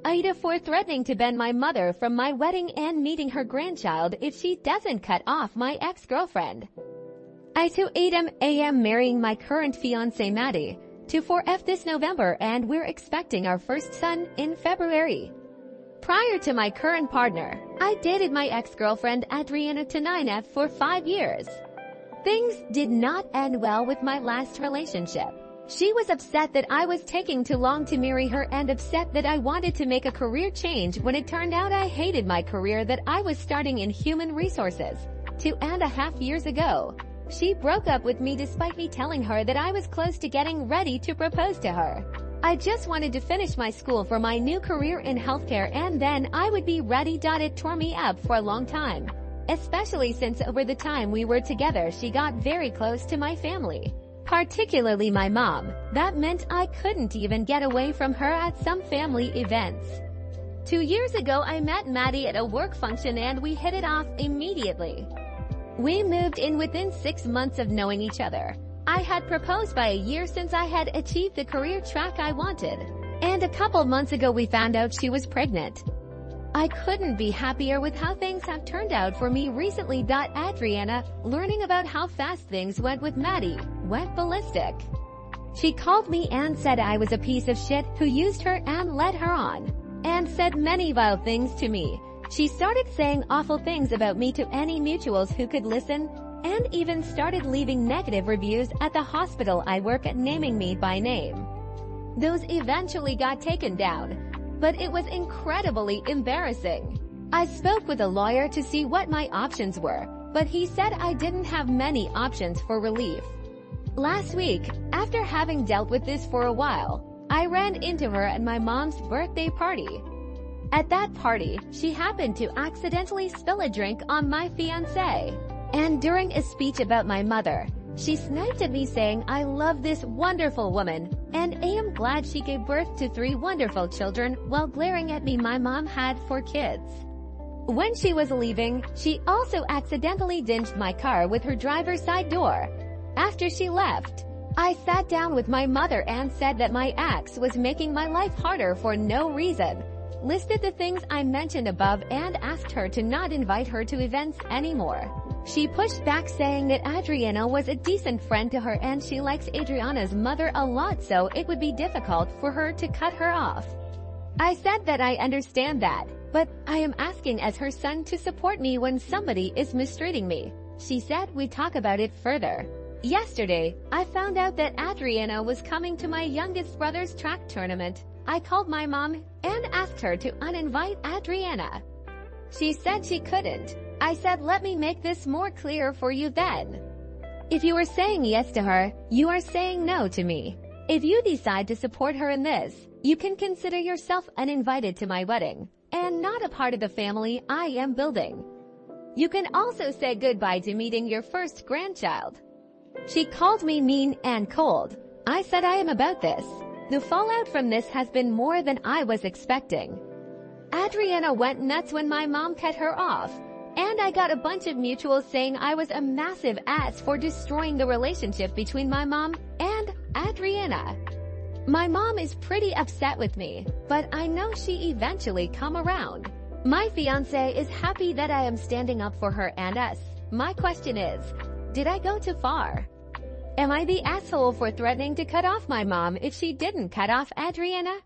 Ida for threatening to ban my mother from my wedding and meeting her grandchild if she doesn't cut off my ex-girlfriend. I 2 a.m. marrying my current fiance Maddy to 4F this November, and we're expecting our first son in February. Prior to my current partner, I dated my ex-girlfriend Adriana to 9F for 5 years. Things did not end well with my last relationship. She was upset that I was taking too long to marry her and upset that I wanted to make a career change when it turned out I hated my career that I was starting in human resources 2.5 years ago. She broke up with me despite me telling her that I was close to getting ready to propose to her. I just wanted to finish my school for my new career in healthcare and then I would be ready. It tore me up for a long time, especially since over the time we were together she got very close to my family, particularly my mom. That meant I couldn't even get away from her at some family events. 2 years ago I met Maddy at a work function and we hit it off immediately. We moved in within 6 months of knowing each other. I had proposed by a year since I had achieved the career track I wanted. And a couple months ago we found out she was pregnant. I couldn't be happier with how things have turned out for me recently. Adriana, learning about how fast things went with Maddy, went ballistic. She called me and said I was a piece of shit who used her and led her on, and said many vile things to me. She started saying awful things about me to any mutuals who could listen, and even started leaving negative reviews at the hospital I work at, naming me by name. Those eventually got taken down, but it was incredibly embarrassing. I spoke with a lawyer to see what my options were, but he said I didn't have many options for relief. Last week, after having dealt with this for a while, I ran into her at my mom's birthday party. At that party, she happened to accidentally spill a drink on my fiancé. And during a speech about my mother, she sniped at me saying I love this wonderful woman, and I am glad she gave birth to 3 wonderful children, while glaring at me my mom had 4 kids. When she was leaving, she also accidentally dinged my car with her driver's side door. After she left, I sat down with my mother and said that my ex was making my life harder for no reason, listed the things I mentioned above and asked her to not invite her to events anymore. She pushed back saying that Adriana was a decent friend to her and she likes Adriana's mother a lot, so it would be difficult for her to cut her off. I said that I understand that, but I am asking as her son to support me when somebody is mistreating me. She said we talk about it further. Yesterday, I found out that Adriana was coming to my youngest brother's track tournament. I called my mom and asked her to uninvite Adriana. She said she couldn't. I said let me make this more clear for you then. If you are saying yes to her, you are saying no to me. If you decide to support her in this, you can consider yourself uninvited to my wedding, and not a part of the family I am building. You can also say goodbye to meeting your first grandchild. She called me mean and cold. I said I am about this. The fallout from this has been more than I was expecting. Adriana went nuts when my mom cut her off, and I got a bunch of mutuals saying I was a massive ass for destroying the relationship between my mom and Adriana. My mom is pretty upset with me, but I know she eventually come around. My fiancé is happy that I am standing up for her and us. My question is, did I go too far? Am I the asshole for threatening to cut off my mom if she didn't cut off Adriana?